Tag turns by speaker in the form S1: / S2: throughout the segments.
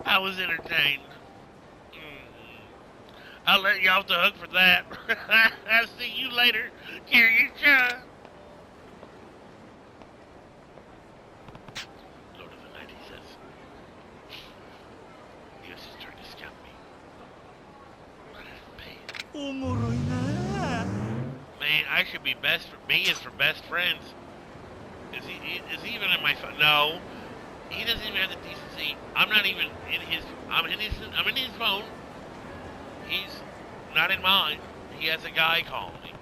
S1: I was entertained. I'll let you off the hook for that. I'll see you later. Carry John. Lord of the Night, he says. Yes, he's trying to scam me. But I didn't pay it. おもろいな. Man, I should be best. Me is for best friends. Is he even in my phone? No. He doesn't even have the decency. I'm not even in his. I'm in his phone. He's not in mine. He has a guy calling me.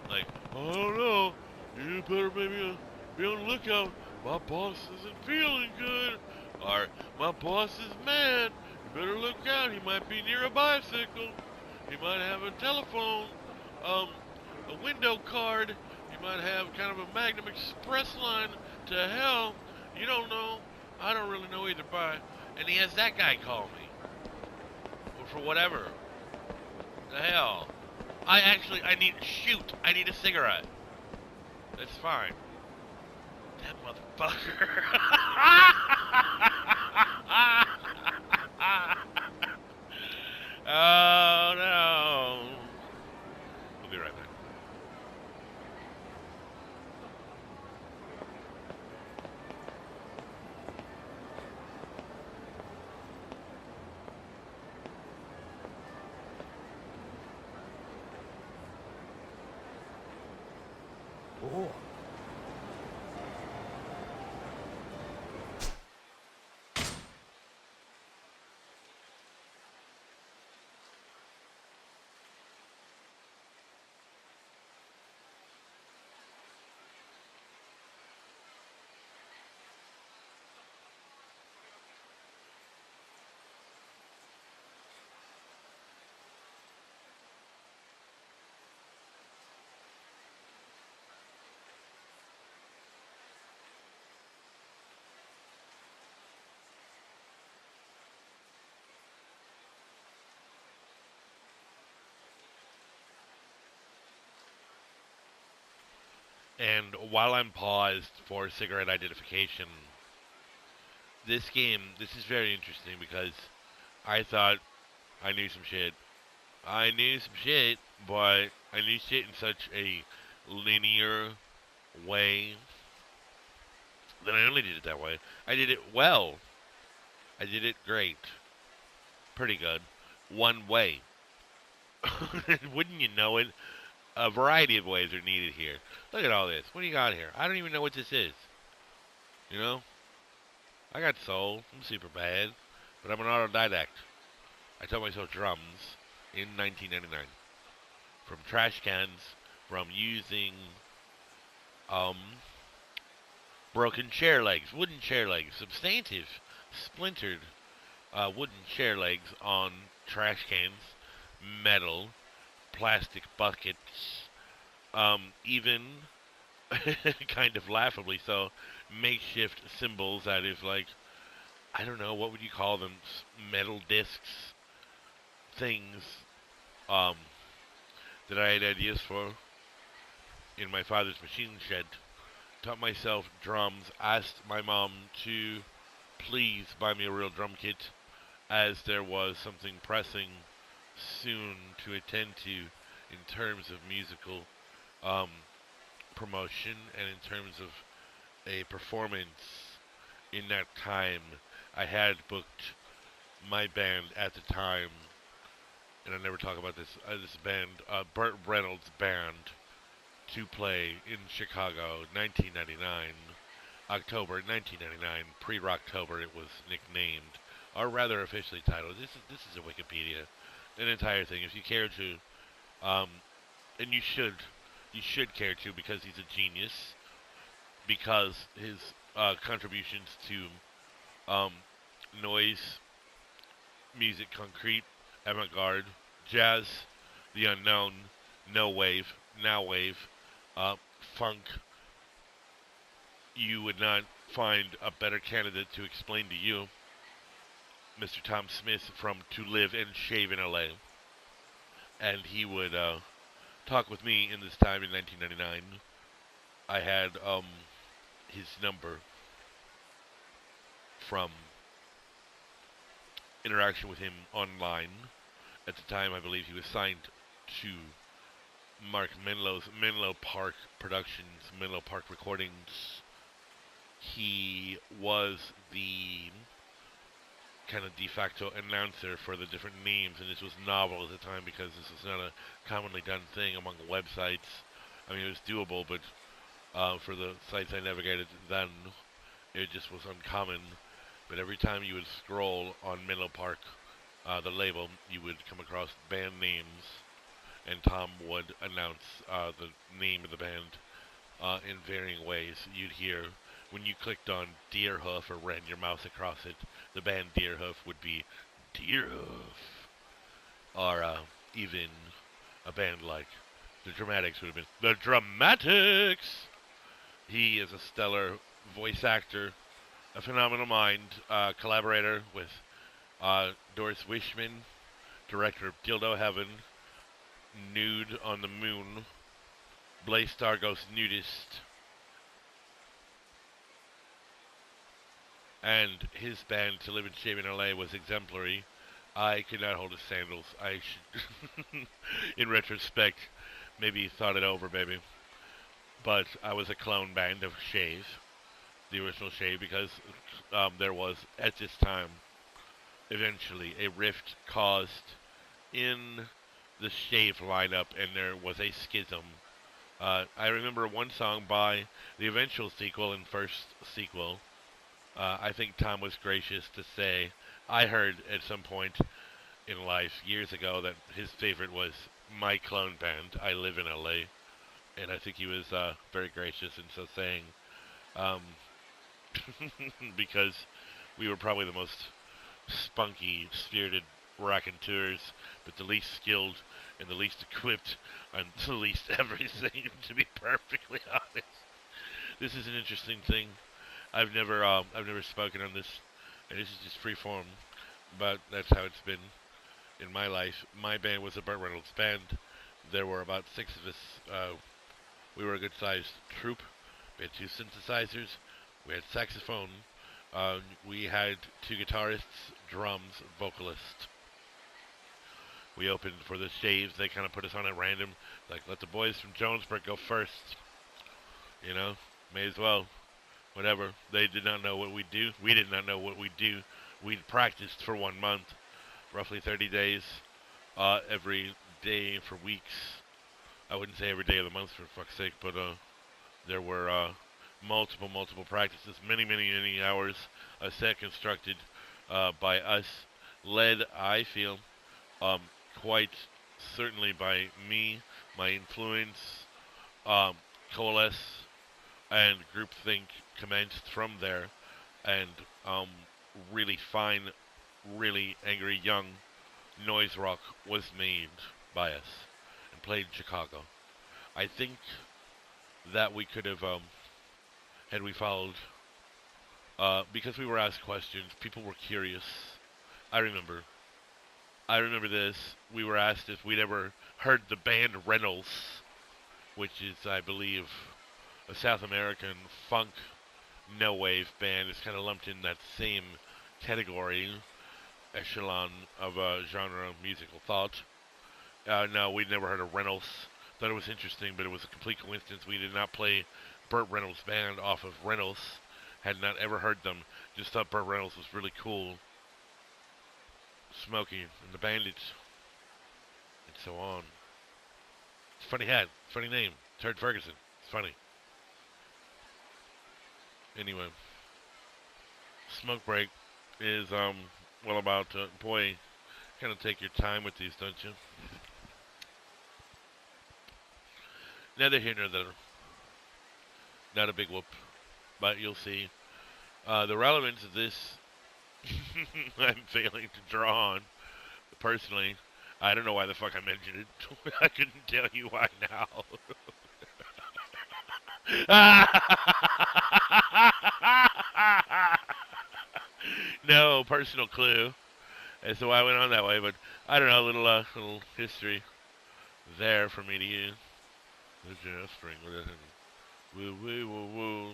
S1: Like, I don't know. You better maybe be on the lookout. My boss isn't feeling good. Or, my boss is mad. You better look out. He might be near a bicycle. He might have a telephone. A window card. He might have kind of a Magnum Express line to hell. You don't know. I don't really know either, bye. And he has that guy call me. Or for whatever. The hell. I need a cigarette. That's fine. That motherfucker. Oh no. We'll be right back.
S2: Oh.
S1: And while I'm paused for cigarette identification, this is very interesting because I thought I knew some shit. I knew some shit, but I knew shit in such a linear way that I only did it that way. I did it well. I did it great. Pretty good. One way. Wouldn't you know it? A variety of ways are needed here. Look at all this. What do you got here? I don't even know what this is. You know? I got soul. I'm super bad. But I'm an autodidact. I taught myself drums in 1999. From trash cans, from using um, broken chair legs, wooden chair legs, substantive, splintered wooden chair legs on trash cans, metal, plastic buckets, even kind of laughably so, makeshift cymbals out of like, I don't know, what would you call them? Metal discs, things um, that I had ideas for in my father's machine shed. Taught myself drums, asked my mom to please buy me a real drum kit as there was something pressing soon to attend to in terms of musical um, promotion and in terms of a performance in that time. I had booked my band at the time, and I never talk about this band, Burt Reynolds band, to play in Chicago, 1999, October 1999, pre-Rocktober it was nicknamed, or rather officially titled. This is a Wikipedia, an entire thing. If you care to, um, and you should care to because he's a genius, because his contributions to um, noise, music, concrete, avant-garde, jazz, the unknown, no wave, now wave, uh, funk. You would not find a better candidate to explain to you, Mr. Tom Smith from To Live and Shave in LA. And he would talk with me in this time in 1999. I had his number from interaction with him online. At the time, I believe he was signed to Mark Menlo's Menlo Park Productions, Menlo Park Recordings. He was the kind of de facto announcer for the different names, and this was novel at the time because this was not a commonly done thing among websites. I mean, it was doable, but for the sites I navigated then, it just was uncommon. But every time you would scroll on Menlo Park, the label, you would come across band names, and Tom would announce the name of the band in varying ways. You'd hear when you clicked on Deerhoof or ran your mouse across it, the band Deerhoof would be Deerhoof, or even a band like the Dramatics would have been the Dramatics. He is a stellar voice actor, a phenomenal mind, collaborator with Doris Wishman, director of Dildo Heaven, Nude on the Moon, Blaze Starghost Nudist, and his band To Live and Shave in LA was exemplary. I could not hold his sandals. I should, in retrospect, maybe thought it over, baby. But I was a clone band of Shave, the original Shave, because there was, at this time, eventually a rift caused in the Shave lineup, and there was a schism. I remember one song by the eventual sequel and first sequel. I think Tom was gracious to say, I heard at some point in life years ago that his favorite was my clone band, I Live in LA. And I think he was very gracious in so saying, um, because we were probably the most spunky, spirited raconteurs, but the least skilled and the least equipped and the least everything, to be perfectly honest. This is an interesting thing. I've never spoken on this, and this is just free form, but that's how it's been in my life. My band was a Burt Reynolds band. There were about six of us. We were a good-sized troupe. We had two synthesizers. We had saxophone. We had two guitarists, drums, vocalist. We opened for the Shaves. They kind of put us on at random. Like, let the boys from Jonesburg go first. You know, may as well. Whatever. They did not know what we do. We did not know what we do. We'd practiced for 1 month, roughly 30 days, every day for weeks. I wouldn't say every day of the month for fuck's sake, but there were multiple practices, many hours, a set constructed by us, led, I feel, um, quite certainly by me, my influence, um, coalesce, and groupthink commenced from there, and um, really fine, really angry young noise rock was made by us and played in Chicago. I think that we could have, had we followed, because we were asked questions, people were curious. I remember. I remember this. We were asked if we'd ever heard the band Reynolds, which is, I believe, a South American funk no wave band. It's kind of lumped in that same category, echelon of genre musical thought. No, we'd never heard of Reynolds. Thought it was interesting, but it was a complete coincidence. We did not play Burt Reynolds' band off of Reynolds. Had not ever heard them. Just thought Burt Reynolds was really cool. Smokey and the Bandits, and so on. It's a funny hat, funny name. Turd Ferguson. It's funny. Anyway, smoke break is well about boy, kind of take your time with these, don't you? Neither here nor there. Not a big whoop, but you'll see. The relevance of this, I'm failing to draw on. Personally, I don't know why the fuck I mentioned it. I couldn't tell you why now. No personal clue as to why I went on that way, but I don't know, a little history there for me to use. Woo woo woo woo.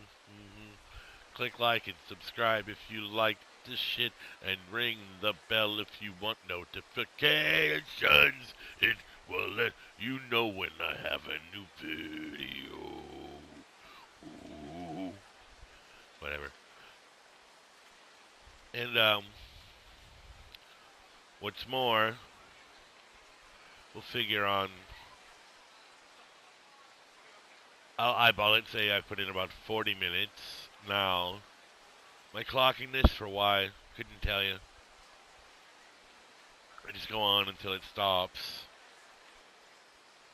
S1: Click like and subscribe if you like this shit and ring the bell if you want notifications. It will let you know when I have a new video. Ooh. Whatever. And what's more, we'll figure on. I'll eyeball it. Say I put in about 40 minutes now. Am I clocking this for why? Couldn't tell you. I just go on until it stops.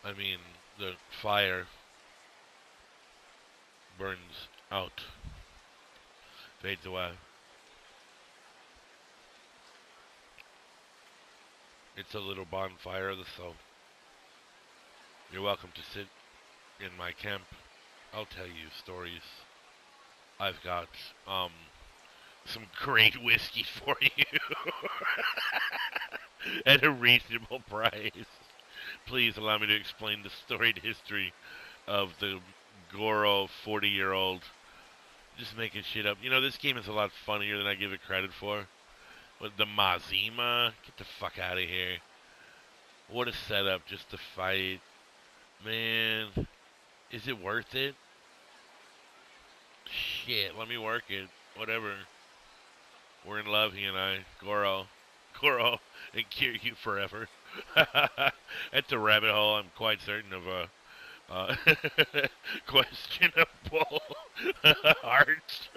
S1: I mean, the fire burns out, fades away. It's a little bonfire of the soul. You're welcome to sit in my camp. I'll tell you stories. I've got some great whiskey for you at a reasonable price. Please allow me to explain the storied history of the Goro 40-year-old just making shit up. You know, this game is a lot funnier than I give it credit for. With the Mazima, get the fuck out of here. What a setup just to fight. Man, is it worth it? Shit, let me work it. Whatever. We're in love, he and I. Goro, and Kiryu forever. That's a rabbit hole I'm quite certain of questionable art.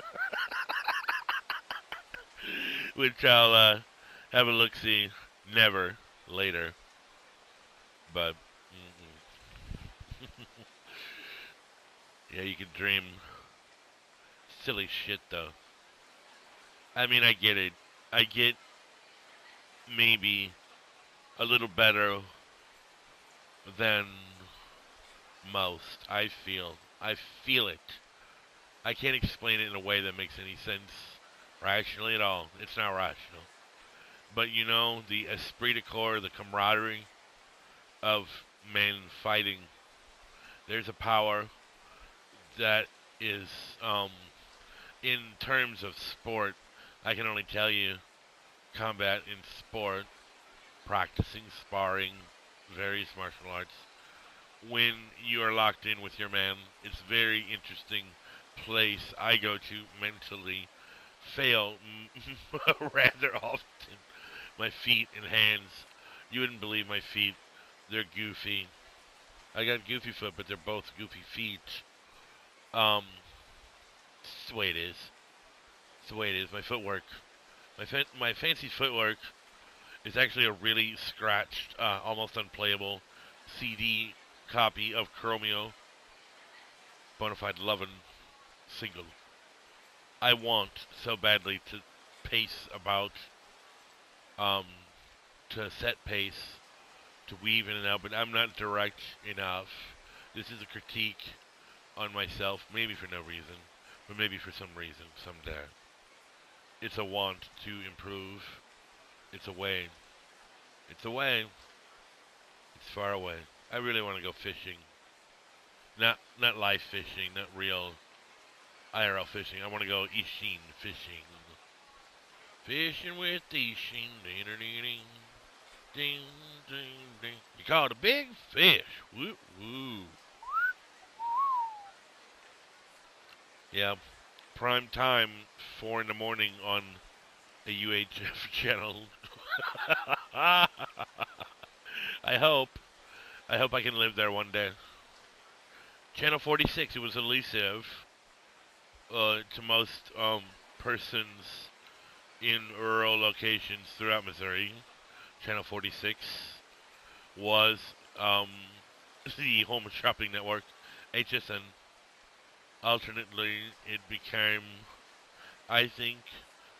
S1: Which I'll have a look-see never later. But, yeah, you can dream silly shit, though. I mean, I get it. I get maybe a little better than most. I feel it. I can't explain it in a way that makes any sense rationally at all. It's not rational. But you know, the esprit de corps, the camaraderie of men fighting, there's a power that is, in terms of sport, I can only tell you, combat in sport, practicing, sparring, various martial arts, when you are locked in with your man, it's a very interesting place I go to mentally, fail rather often. My feet and hands, you wouldn't believe my feet, they're goofy. I got goofy foot, but they're both goofy feet. It's the way it is. It's the way it is. My footwork, my fancy footwork is actually a really scratched, almost unplayable CD copy of Chromeo, Bonafide Lovin' single. I want so badly to pace about, to set pace, to weave in and out, but I'm not direct enough. This is a critique on myself, maybe for no reason, but maybe for some reason, someday. It's a want to improve. It's a way. It's a way. It's far away. I really want to go fishing. Not live fishing, not real IRL fishing. I want to go Ishin fishing. Fishing with Ishin. Ding, ding, ding. Ding, ding, ding. You caught a big fish. Woo, woo. Yeah. Prime time, 4 in the morning on a UHF channel. I hope I can live there one day. Channel 46, it was elusive to most persons in rural locations throughout Missouri. Channel 46 was the home shopping network, HSN. Alternately, it became, I think,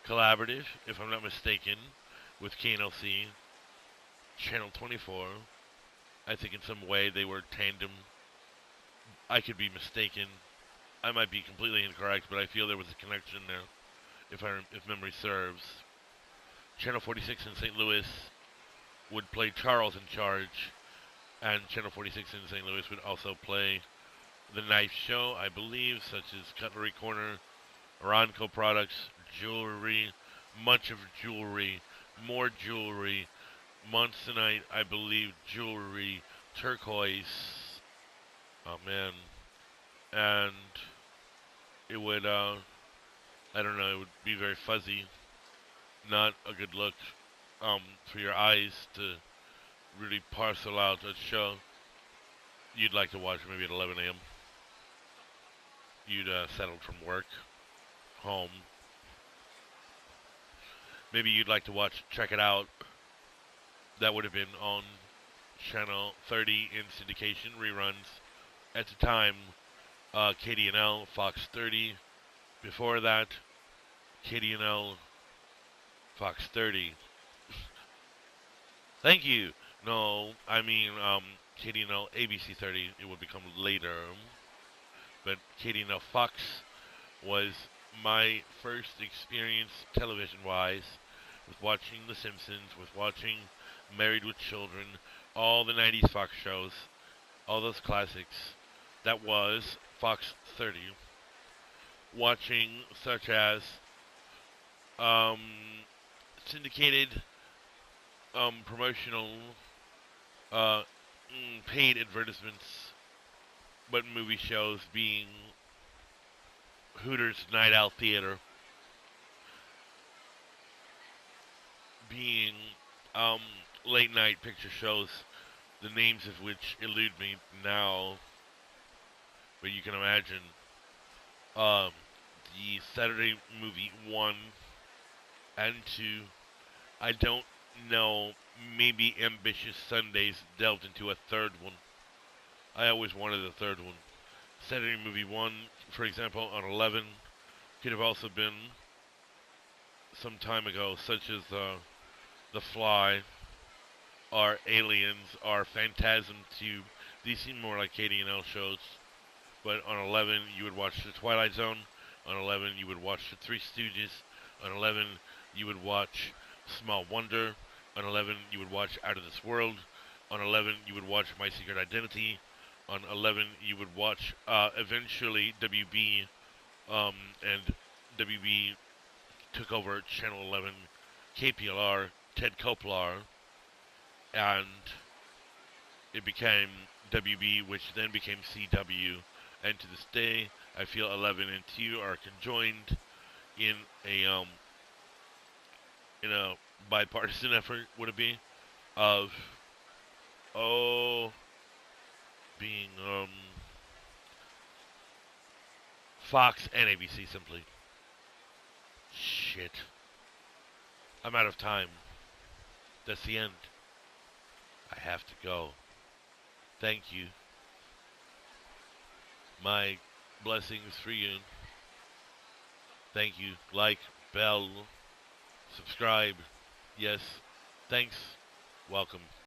S1: collaborative, if I'm not mistaken, with KNLC, Channel 24. I think in some way they were tandem. I could be mistaken. I might be completely incorrect, but I feel there was a connection there, if memory serves. Channel 46 in St. Louis would play Charles in Charge, and Channel 46 in St. Louis would also play The Knife Show, I believe, such as Cutlery Corner, Aranco Products, Jewelry, Much of jewelry, more jewelry, Monzonite, I believe, jewelry, turquoise. Oh man, and it would, I don't know, it would be very fuzzy, not a good look, for your eyes to really parcel out a show you'd like to watch maybe at 11 a.m. You'd settled from work, home. Maybe you'd like to watch Check It Out. That would have been on Channel 30 in syndication reruns. At the time, KDNL, Fox 30. Before that, KDNL, Fox 30. Thank you. No, I mean, KDNL, ABC 30. It would become later. But KDNL Fox was my first experience television-wise with watching The Simpsons, with watching Married with Children, all the 90s Fox shows, all those classics. That was Fox 30. Watching such as um, syndicated promotional uh, paid advertisements, but movie shows being Hooters Night Out Theater, being um, late night picture shows, the names of which elude me now, but you can imagine um, the Saturday movie 1 and 2. I don't know, maybe Ambitious Sundays delved into a third one. I always wanted a third one. Saturday movie 1, for example, on 11, could have also been some time ago, such as The Fly, or Aliens, or Phantasm Tube. These seem more like KD&L shows. But on 11, you would watch The Twilight Zone. On 11, you would watch The Three Stooges. On 11, you would watch Small Wonder. On 11, you would watch Out of This World. On 11, you would watch My Secret Identity. On 11, you would watch eventually WB, and WB took over Channel 11, KPLR, Ted Koplar, and it became WB, which then became CW. And to this day, I feel 11 and 2 are conjoined in a in a bipartisan effort. Would it be of oh being Fox and ABC simply. Shit, I'm out of time. That's the end. I have to go. Thank you. My blessings for you. Thank you. Like, bell, subscribe. Yes. Thanks. Welcome.